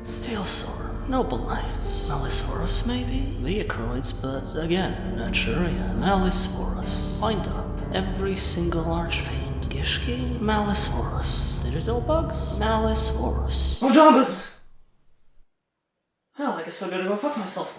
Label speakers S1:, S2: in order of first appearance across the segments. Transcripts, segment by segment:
S1: Steel Sword, Noble Knights, Malisporus maybe? Leocroids, but again, Naturia, Malisporus, Wind Up, every single Archfiend, Gishki, Malisporus, Digital Bugs, Malisporus. Ojamas! Well, I guess I better go fuck myself.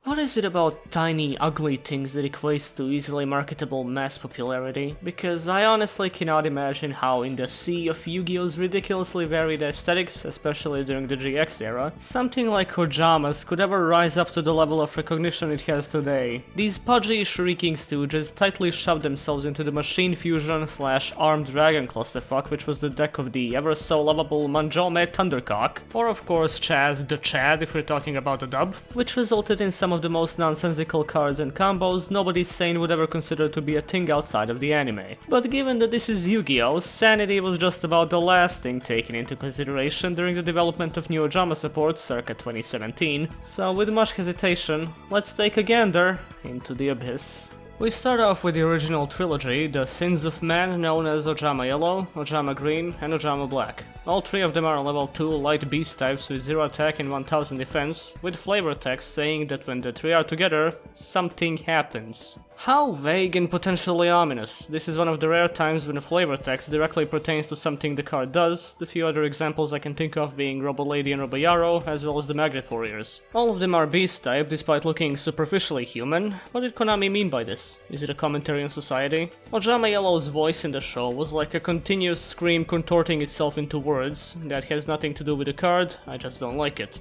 S1: What is it about tiny, ugly things that equates to easily marketable mass popularity? Because I honestly cannot imagine how in the sea of Yu-Gi-Oh's ridiculously varied aesthetics, especially during the GX era, something like Ojamas could ever rise up to the level of recognition it has today. These pudgy, shrieking stooges tightly shoved themselves into the Machine Fusion / Armed Dragon clusterfuck, which was the deck of the ever so lovable Manjome Thundercock, or of course Chaz the Chad if we're talking about the dub, which resulted in some of the most nonsensical cards and combos nobody sane would ever consider to be a thing outside of the anime. But given that this is Yu-Gi-Oh!, sanity was just about the last thing taken into consideration during the development of new Ojama support circa 2017, so with much hesitation, let's take a gander into the abyss. We start off with the original trilogy, the Sins of Man, known as Ojama Yellow, Ojama Green, and Ojama Black. All three of them are level 2 light beast types with 0 attack and 1000 defense, with flavor text saying that when the three are together, something happens. How vague and potentially ominous. This is one of the rare times when a flavor text directly pertains to something the card does, the few other examples I can think of being Robo Lady and Robo Yaro, as well as the Magnet Warriors. All of them are beast type despite looking superficially human. What did Konami mean by this? Is it a commentary on society? Ojama Yellow's voice in the show was like a continuous scream contorting itself into words. That has nothing to do with the card, I just don't like it.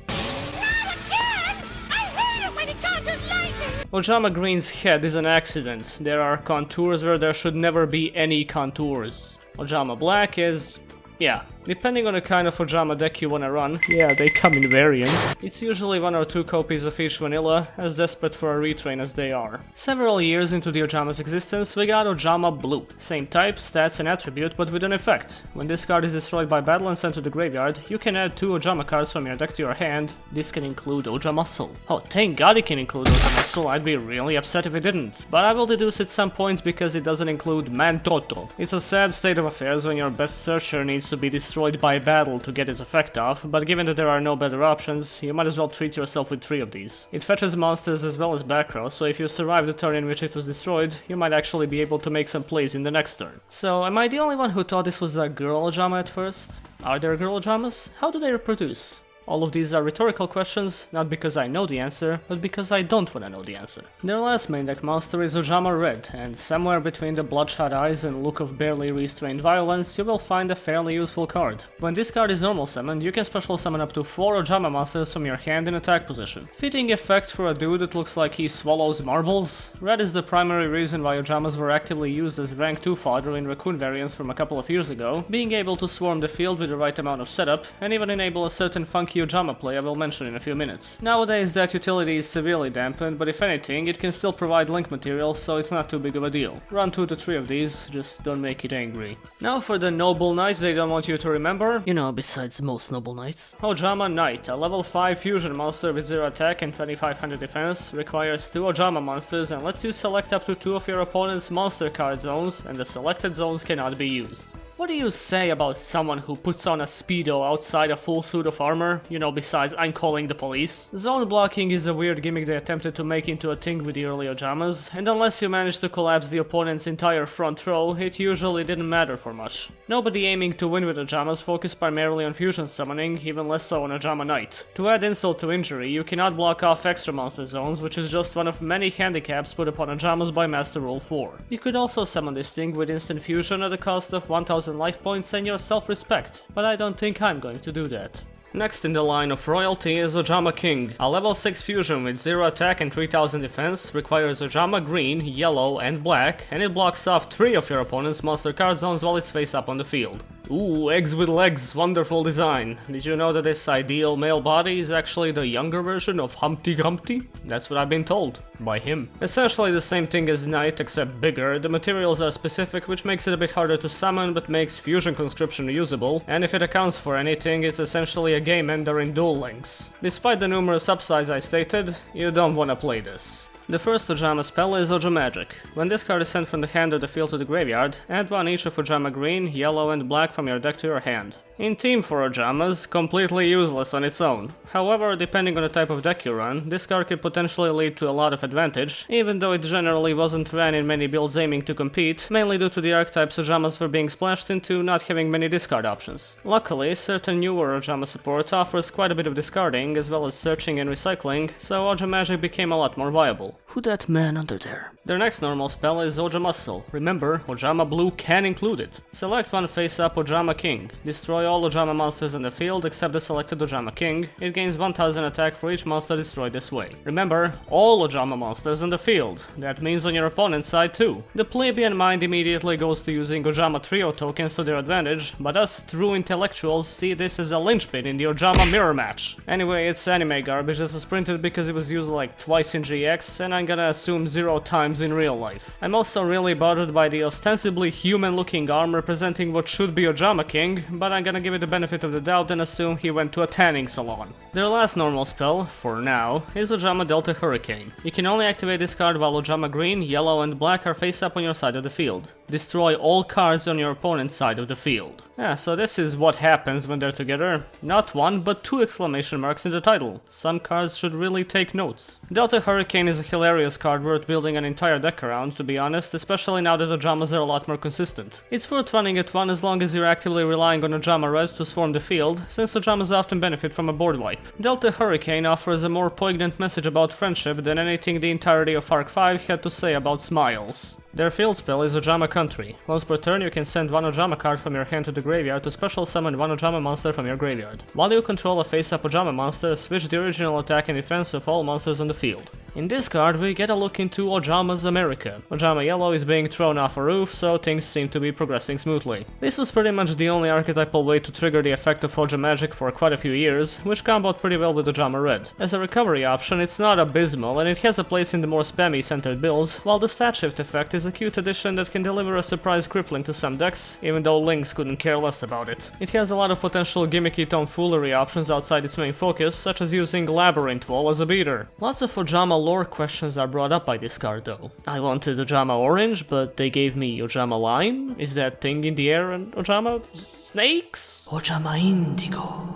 S1: Ojama Green's head is an accident. There are contours where there should never be any contours. Ojama Black is... yeah. Depending on the kind of Ojama deck you wanna run, yeah, they come in variants. It's usually 1 or 2 copies of each vanilla, as desperate for a retrain as they are. Several years into the Ojama's existence, we got Ojama Blue. Same type, stats and attribute, but with an effect. When this card is destroyed by battle and sent to the graveyard, you can add 2 Ojama cards from your deck to your hand. This can include Ojama Soul. Oh, thank god it can include Ojama Soul, I'd be really upset if it didn't. But I will deduce it some points because it doesn't include Mantoto. It's a sad state of affairs when your best searcher needs to be destroyed by battle to get its effect off, but given that there are no better options, you might as well treat yourself with 3 of these. It fetches monsters as well as back row, so if you survive the turn in which it was destroyed, you might actually be able to make some plays in the next turn. So, am I the only one who thought this was a girl Ojama at first? Are there girl Ojamas? How do they reproduce? All of these are rhetorical questions, not because I know the answer, but because I don't want to know the answer. Their last main deck monster is Ojama Red, and somewhere between the bloodshot eyes and look of barely restrained violence, you will find a fairly useful card. When this card is normal summoned, you can special summon up to 4 Ojama monsters from your hand in attack position. Fitting effect for a dude that looks like he swallows marbles. Red is the primary reason why Ojamas were actively used as rank 2 fodder in Raccoon variants from a couple of years ago, being able to swarm the field with the right amount of setup, and even enable a certain funky Ojama play I will mention in a few minutes. Nowadays that utility is severely dampened, but if anything, it can still provide link material, so it's not too big of a deal. Run 2 to 3 of these, just don't make it angry. Now for the Noble Knights they don't want you to remember. You know, besides most Noble Knights. Ojama Knight, a level 5 fusion monster with 0 attack and 2500 defense, requires 2 Ojama monsters and lets you select up to 2 of your opponent's monster card zones, and the selected zones cannot be used. What do you say about someone who puts on a speedo outside a full suit of armor? You know, besides I'm calling the police. Zone blocking is a weird gimmick they attempted to make into a thing with the early Ojamas, and unless you manage to collapse the opponent's entire front row, it usually didn't matter for much. Nobody aiming to win with Ojamas focused primarily on fusion summoning, even less so on Ojama Knight. To add insult to injury, you cannot block off extra monster zones, which is just one of many handicaps put upon Ojamas by Master Rule 4. You could also summon this thing with instant fusion at the cost of 1000 life points and your self-respect, but I don't think I'm going to do that. Next in the line of royalty is Ojama King. A level 6 fusion with 0 attack and 3000 defense requires Ojama Green, Yellow and Black, and it blocks off 3 of your opponent's monster card zones while it's face up on the field. Ooh, eggs with legs, wonderful design. Did you know that this ideal male body is actually the younger version of Humpty Dumpty? That's what I've been told. By him. Essentially the same thing as Knight, except bigger. The materials are specific, which makes it a bit harder to summon, but makes fusion conscription usable, and if it accounts for anything, it's essentially a game ender in Duel Links. Despite the numerous upsides I stated, you don't wanna play this. The first Ojama spell is Ojamagic. When this card is sent from the hand or the field to the graveyard, add 1 each of Ojama Green, Yellow and Black from your deck to your hand. In team for Ojamas, completely useless on its own. However, depending on the type of deck you run, this card could potentially lead to a lot of advantage, even though it generally wasn't ran in many builds aiming to compete, mainly due to the archetypes Ojamas were being splashed into not having many discard options. Luckily, certain newer Ojama support offers quite a bit of discarding, as well as searching and recycling, so Ojama magic became a lot more viable. Who that man under there? Their next normal spell is Ojama Muscle. Remember, Ojama Blue can include it. Select one face-up Ojama King. Destroy all Ojama monsters in the field except the selected Ojama King. It gains 1000 attack for each monster destroyed this way. Remember, all Ojama monsters in the field. That means on your opponent's side too. The plebeian mind immediately goes to using Ojama Trio tokens to their advantage, but us true intellectuals see this as a linchpin in the Ojama mirror match. Anyway, it's anime garbage that was printed because it was used like twice in GX, and I'm gonna assume 0 times in real life. I'm also really bothered by the ostensibly human-looking arm representing what should be Ojama King, but I'm gonna give it the benefit of the doubt and assume he went to a tanning salon. Their last normal spell, for now, is Ojama Delta Hurricane. You can only activate this card while Ojama Green, Yellow and Black are face up on your side of the field. Destroy all cards on your opponent's side of the field. Yeah, so this is what happens when they're together. Not one, but 2 exclamation marks in the title. Some cards should really take notes. Delta Hurricane is a hilarious card worth building an entire deck around, to be honest, especially now that Ojamas are a lot more consistent. It's worth running at 1 as long as you're actively relying on Ojama Red to swarm the field, since Ojamas often benefit from a board wipe. Delta Hurricane offers a more poignant message about friendship than anything the entirety of Arc 5 had to say about smiles. Their field spell is Ojama Country. Once per turn you can send 1 Ojama card from your hand to the graveyard to special summon 1 Ojama monster from your graveyard. While you control a face-up Ojama monster, switch the original attack and defense of all monsters on the field. In this card we get a look into Ojama's America. Ojama Yellow is being thrown off a roof, so things seem to be progressing smoothly. This was pretty much the only archetypal way to trigger the effect of Ojama magic for quite a few years, which comboed pretty well with Ojama Red. As a recovery option it's not abysmal and it has a place in the more spammy centered builds, while the stat shift effect is a cute addition that can deliver a surprise crippling to some decks, even though Lynx couldn't care less about it. It has a lot of potential gimmicky tomfoolery options outside its main focus, such as using Labyrinth Wall as a beater. Lots of Ojama lore questions are brought up by this card though. I wanted Ojama Orange, but they gave me Ojama Lime? Is that thing in the air and Ojama snakes? Ojama Indigo.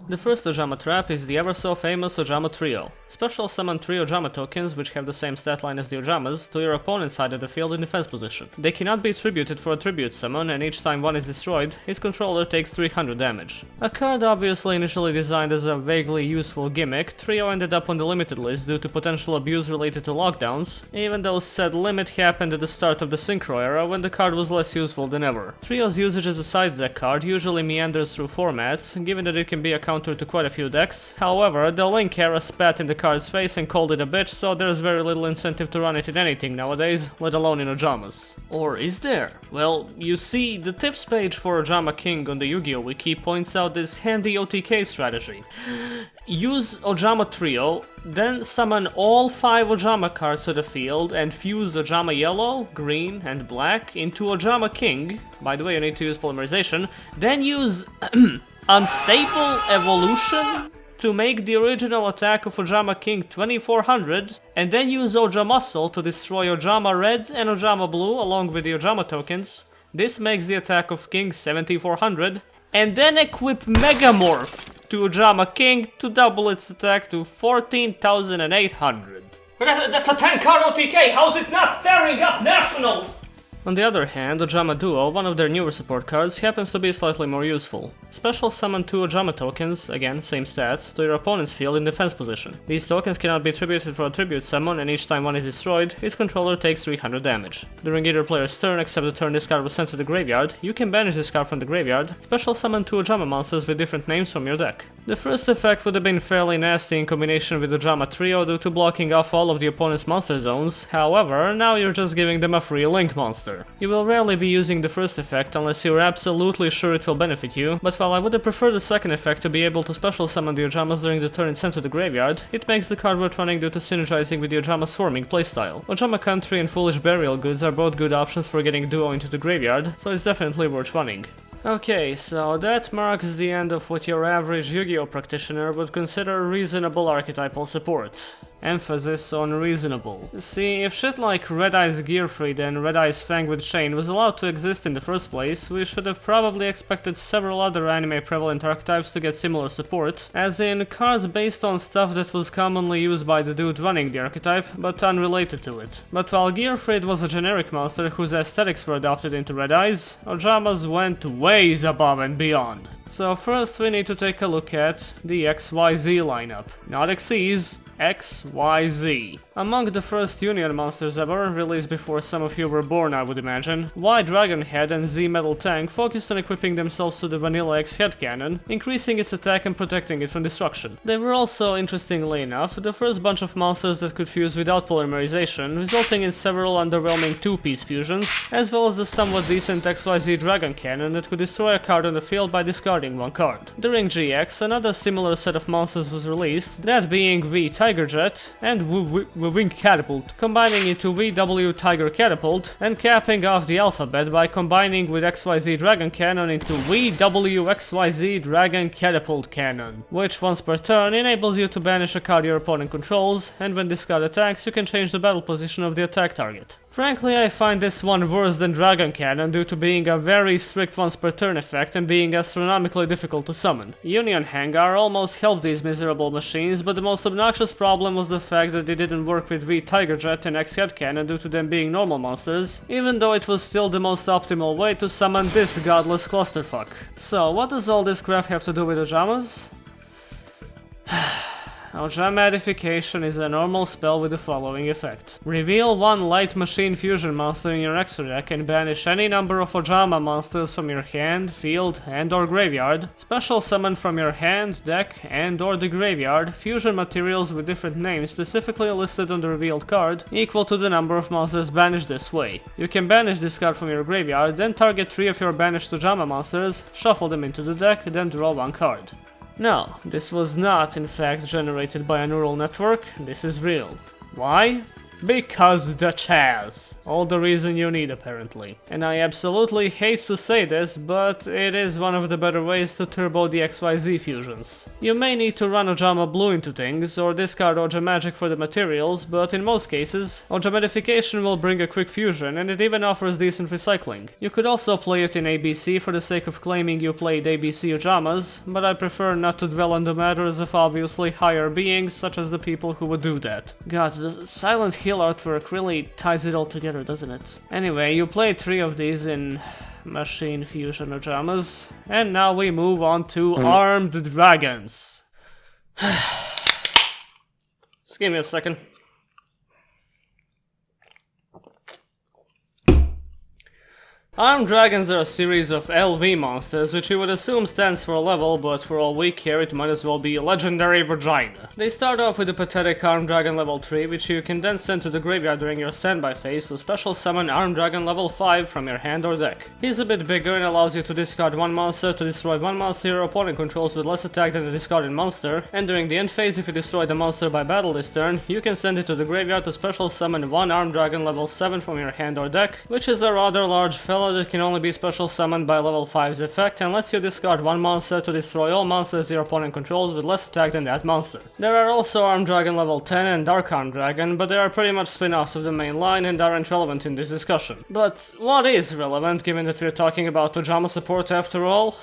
S1: The first Ojama trap is the ever so famous Ojama Trio. Special summon 3 Ojama tokens, which have the same stat line as the Ojamas, to your opponent's side of the field in defense position. They cannot be tributed for a tribute summon, and each time one is destroyed, its controller takes 300 damage. A card obviously initially designed as a vaguely useful gimmick, Trio ended up on the limited list due to potential abuse related to lockdowns, even though said limit happened at the start of the Synchro era when the card was less useful than ever. Trio's usage as a side deck card usually meanders through formats, given that it can be a counter to quite a few decks. However, the Link era spat in the card's face and called it a bitch, so there's very little incentive to run it in anything nowadays, let alone in Ojamas. Or is there? Well, you see, the tips page for Ojama King on the Yu-Gi-Oh! Wiki points out this handy OTK strategy. Use Ojama Trio, then summon all 5 Ojama cards to the field and fuse Ojama Yellow, Green, and Black into Ojama King. By the way, you need to use polymerization. Then use Unstable Evolution to make the original attack of Ojama King 2400, and then use Ojama Muscle to destroy Ojama Red and Ojama Blue along with the Ojama tokens. This makes the attack of King 7400, and then equip Megamorph to Ojama King to double its attack to 14,800. That's a 10 card OTK, how's it not tearing up nationals? On the other hand, Ojama Duo, one of their newer support cards, happens to be slightly more useful. Special summon 2 Ojama tokens, again same stats, to your opponent's field in defense position. These tokens cannot be tributed for a tribute summon, and each time one is destroyed, its controller takes 300 damage. During either player's turn except the turn this card was sent to the graveyard, you can banish this card from the graveyard, special summon 2 Ojama monsters with different names from your deck. The first effect would have been fairly nasty in combination with Ojama Trio due to blocking off all of the opponent's monster zones, however, now you're just giving them a free Link monster. You will rarely be using the first effect unless you're absolutely sure it will benefit you, but while I would have preferred the second effect to be able to special summon the Ojamas during the turn it's sent to the graveyard, it makes the card worth running due to synergizing with the Ojama swarming playstyle. Ojama Country and Foolish Burial Goods are both good options for getting Duo into the graveyard, so it's definitely worth running. Okay, so that marks the end of what your average Yu-Gi-Oh! Practitioner would consider reasonable archetypal support. Emphasis on reasonable. See, if shit like Red Eye's Gearfried and Red Eye's Fang with Chain was allowed to exist in the first place, we should have probably expected several other anime prevalent archetypes to get similar support, as in cards based on stuff that was commonly used by the dude running the archetype, but unrelated to it. But while Gearfried was a generic monster whose aesthetics were adopted into Red Eyes, Ojamas went ways above and beyond. So first we need to take a look at the XYZ lineup. Not XYZ, XYZ. Among the first Union monsters ever, released before some of you were born I would imagine, Y Dragonhead and Z Metal Tank focused on equipping themselves to the vanilla X head cannon, increasing its attack and protecting it from destruction. They were also, interestingly enough, the first bunch of monsters that could fuse without polymerization, resulting in several underwhelming two-piece fusions, as well as the somewhat decent XYZ Dragon Cannon that could destroy a card on the field by discarding one card. During GX, another similar set of monsters was released, that being V Tiger Jet and Wing Catapult, combining into VW Tiger Catapult, and capping off the alphabet by combining with XYZ Dragon Cannon into VW XYZ Dragon Catapult Cannon, which once per turn enables you to banish a card your opponent controls, and when this card attacks you can change the battle position of the attack target. Frankly, I find this one worse than Dragon Cannon due to being a very strict once per turn effect and being astronomically difficult to summon. Union HANGAR almost helped these miserable machines, but the most obnoxious problem was the fact that they didn't work with V Tiger Jet and X Head Cannon due to them being normal monsters, even though it was still the most optimal way to summon this godless clusterfuck. So, what does all this crap have to do with Ojamas? Ojama is a normal spell with the following effect. Reveal one light machine fusion monster in your extra deck and banish any number of Ojama monsters from your hand, field, and or graveyard. Special summon from your hand, deck, and or the graveyard fusion materials with different names specifically listed on the revealed card, equal to the number of monsters banished this way. You can banish this card from your graveyard, then target 3 of your banished Ojama monsters, shuffle them into the deck, then draw one card. No, this was not in fact generated by a neural network, this is real. Why? Because the Chaz. All the reason you need, apparently. And I absolutely hate to say this, but it is one of the better ways to turbo the XYZ fusions. You may need to run Ojama Blue into things, or discard Oja Magic for the materials, but in most cases, Ojamidification will bring a quick fusion, and it even offers decent recycling. You could also play it in ABC for the sake of claiming you played ABC Ojamas, but I prefer not to dwell on the matters of obviously higher beings, such as the people who would do that. God, the Silent Hill artwork really ties it all together, doesn't it? Anyway, you played 3 of these in Machine Fusion Ojamas, and now we move on to Armed Dragons. Just give me a second. Armed Dragons are a series of LV monsters, which you would assume stands for level, but for all we care it might as well be Legendary Vagina. They start off with a pathetic Armed Dragon level 3, which you can then send to the graveyard during your standby phase to special summon Armed Dragon level 5 from your hand or deck. He's a bit bigger and allows you to discard one monster to destroy one monster your opponent controls with less attack than the discarded monster, and during the end phase if you destroy the monster by battle this turn, you can send it to the graveyard to special summon one Armed Dragon level 7 from your hand or deck, which is a rather large fella that can only be special summoned by level 5's effect and lets you discard one monster to destroy all monsters your opponent controls with less attack than that monster. There are also Armed Dragon level 10 and Dark Armed Dragon, but they are pretty much spin-offs of the main line and aren't relevant in this discussion. But what is relevant, given that we're talking about Ojama support after all?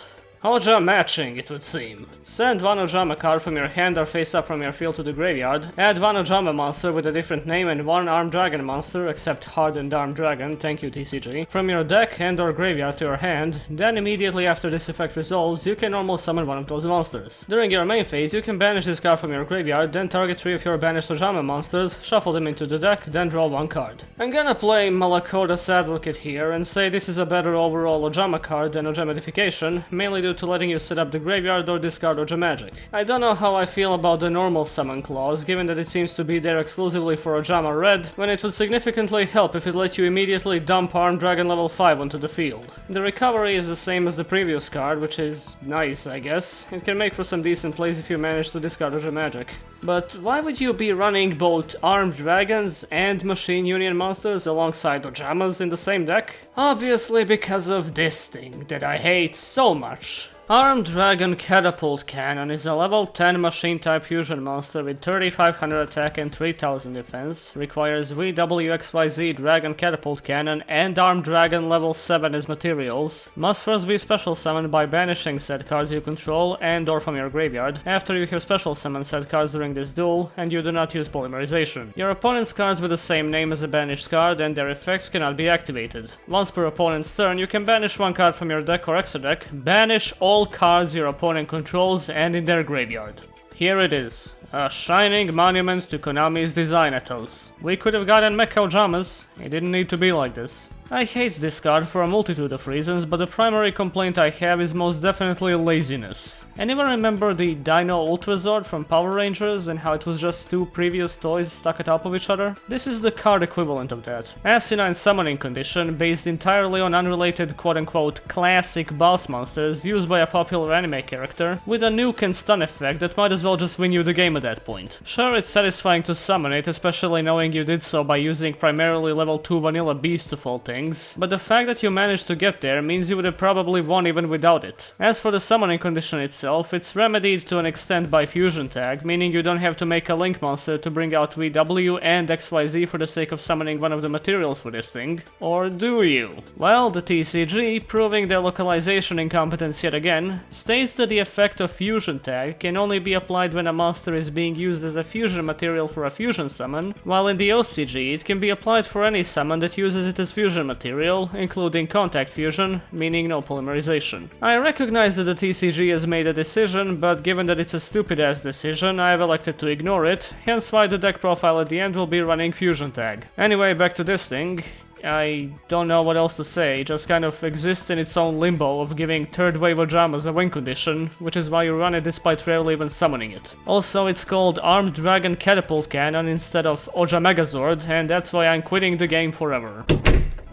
S1: Oja matching, it would seem. Send one Ojama card from your hand or face up from your field to the graveyard, add one Ojama monster with a different name and one Armed Dragon monster, except Hardened Armed Dragon, thank you TCG, from your deck and or graveyard to your hand, then immediately after this effect resolves, you can normal summon one of those monsters. During your main phase, you can banish this card from your graveyard, then target 3 of your banished Ojama monsters, shuffle them into the deck, then draw one card. I'm gonna play Malakota's advocate here and say this is a better overall Ojama card than Ojamidification, mainly due to letting you set up the graveyard or discard Oja Magic. I don't know how I feel about the normal summon clause, given that it seems to be there exclusively for Ojama Red, when it would significantly help if it let you immediately dump Armed Dragon level 5 onto the field. The recovery is the same as the previous card, which is nice, I guess. It can make for some decent plays if you manage to discard Oja Magic. But why would you be running both Armed Dragons and Machine Union monsters alongside Ojamas in the same deck? Obviously because of this thing that I hate so much. Armed Dragon Catapult Cannon is a level 10 machine-type fusion monster with 3500 attack and 3000 defense, requires VWXYZ Dragon Catapult Cannon and Armed Dragon level 7 as materials, must first be special summoned by banishing said cards you control and or from your graveyard, after you have special summoned said cards during this duel, and you do not use polymerization. Your opponent's cards with the same name as a banished card and their effects cannot be activated. Once per opponent's turn, you can banish one card from your deck or extra deck, banish all cards your opponent controls and in their graveyard. Here it is, a shining monument to Konami's design ethos. We could have gotten Mecha Ojamas, it didn't need to be like this. I hate this card for a multitude of reasons, but the primary complaint I have is most definitely laziness. Anyone remember the Dino Ultrazord from Power Rangers and how it was just two previous toys stuck atop of each other? This is the card equivalent of that. Asinine summoning condition based entirely on unrelated quote-unquote classic boss monsters used by a popular anime character, with a nuke and stun effect that might as well just win you the game at that point. Sure, it's satisfying to summon it, especially knowing you did so by using primarily level 2 vanilla beasts of all things, but the fact that you managed to get there means you would have probably won even without it. As for the summoning condition itself, it's remedied to an extent by fusion tag, meaning you don't have to make a link monster to bring out VW and XYZ for the sake of summoning one of the materials for this thing. Or do you? Well, the TCG, proving their localization incompetence yet again, states that the effect of fusion tag can only be applied when a monster is being used as a fusion material for a fusion summon, while in the OCG it can be applied for any summon that uses it as fusion material, including contact fusion, meaning no polymerization. I recognize that the TCG has made a decision, but given that it's a stupid ass decision, I have elected to ignore it, hence why the deck profile at the end will be running fusion tag. Anyway, back to this thing. I don't know what else to say, it just kind of exists in its own limbo of giving third wave Ojamas a win condition, which is why you run it despite rarely even summoning it. Also, it's called Armed Dragon Catapult Cannon instead of Ojamegazord, and that's why I'm quitting the game forever.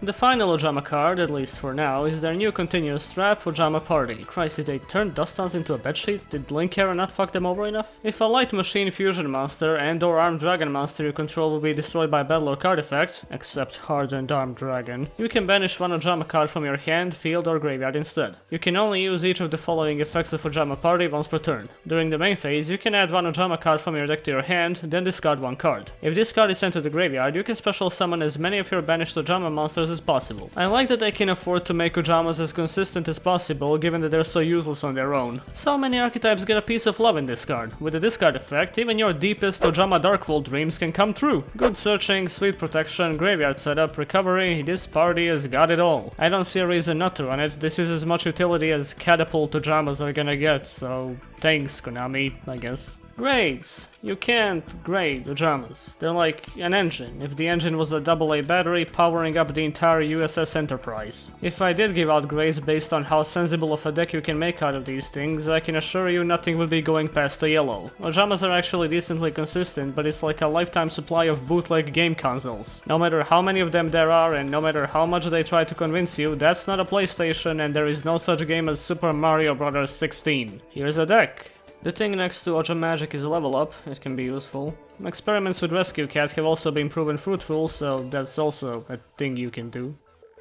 S1: The final Ojama card, at least for now, is their new continuous trap, Ojama Party. Christ, did they turn Dustons into a bedsheet? Did Link Era not fuck them over enough? If a light machine fusion monster and or armed dragon monster you control will be destroyed by battle or card effect, except hardened armed dragon, you can banish one Ojama card from your hand, field or graveyard instead. You can only use each of the following effects of Ojama Party once per turn. During the main phase, you can add one Ojama card from your deck to your hand, then discard one card. If this card is sent to the graveyard, you can special summon as many of your banished Ojama monsters as possible. I like that they can afford to make Ojamas as consistent as possible, given that they're so useless on their own. So many archetypes get a piece of love in this card. With the discard effect, even your deepest Ojama Dark World dreams can come true. Good searching, sweet protection, graveyard setup, recovery, this party has got it all. I don't see a reason not to run it, this is as much utility as catapult Ojamas are gonna get, so thanks Konami, I guess. Grades. You can't grade Ojamas. They're like an engine, if the engine was a AA battery powering up the entire USS Enterprise. If I did give out grades based on how sensible of a deck you can make out of these things, I can assure you nothing would be going past a yellow. Ojamas are actually decently consistent, but it's like a lifetime supply of bootleg game consoles. No matter how many of them there are, and no matter how much they try to convince you, that's not a PlayStation and there is no such game as Super Mario Bros. 16. Here's a deck. The thing next to Oja Magic is a level up, it can be useful. Experiments with Rescue Cat have also been proven fruitful, so that's also a thing you can do.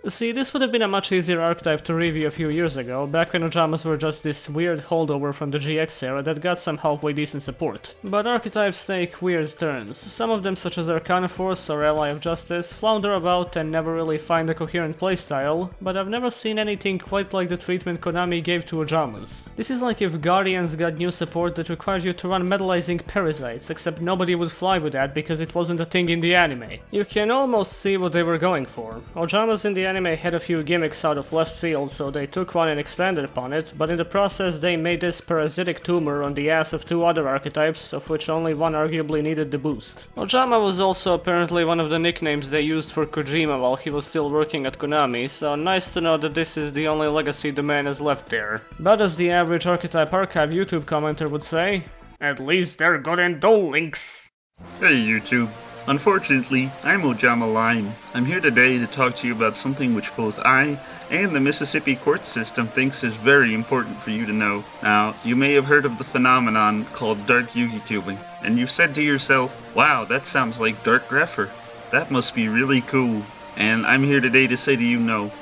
S1: See, this would have been a much easier archetype to review a few years ago, back when Ojamas were just this weird holdover from the GX era that got some halfway decent support. But archetypes take weird turns. Some of them, such as Arcana Force or Ally of Justice, flounder about and never really find a coherent playstyle, but I've never seen anything quite like the treatment Konami gave to Ojamas. This is like if Guardians got new support that required you to run metallizing parasites, except nobody would fly with that because it wasn't a thing in the anime. You can almost see what they were going for. Ojamas in the anime had a few gimmicks out of left field, so they took one and expanded upon it, but in the process they made this parasitic tumor on the ass of two other archetypes, of which only one arguably needed the boost. Ojama was also apparently one of the nicknames they used for Kojima while he was still working at Konami, so nice to know that this is the only legacy the man has left there. But as the average Archetype Archive YouTube commenter would say, at least they're good in duel links.
S2: Hey YouTube. Unfortunately, I'm Ojama Line. I'm here today to talk to you about something which both I and the Mississippi court system thinks is very important for you to know. Now, you may have heard of the phenomenon called dark Yugi tubing, and you've said to yourself, wow, that sounds like Dark Grepher. That must be really cool. And I'm here today to say to you no,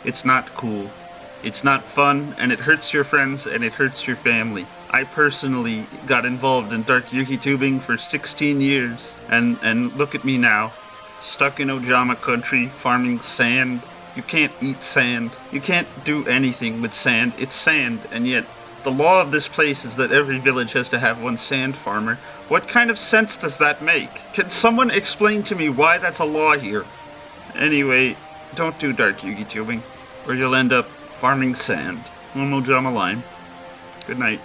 S2: it's not cool. It's not fun, and it hurts your friends, and it hurts your family. I personally got involved in dark Yugi tubing for 16 years, and look at me now. Stuck in Ojama country, farming sand. You can't eat sand. You can't do anything with sand. It's sand, and yet the law of this place is that every village has to have one sand farmer. What kind of sense does that make? Can someone explain to me why that's a law here? Anyway, don't do dark Yugi tubing, or you'll end up farming sand. I'm Ojama Line. Good night.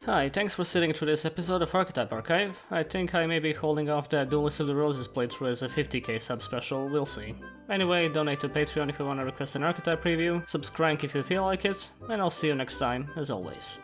S1: Hi, thanks for sitting through this episode of Archetype Archive. I think I may be holding off that Duelist of the Roses playthrough as a 50k sub special, we'll see. Anyway, donate to Patreon if you want to request an Archetype preview, subscribe if you feel like it, and I'll see you next time, as always.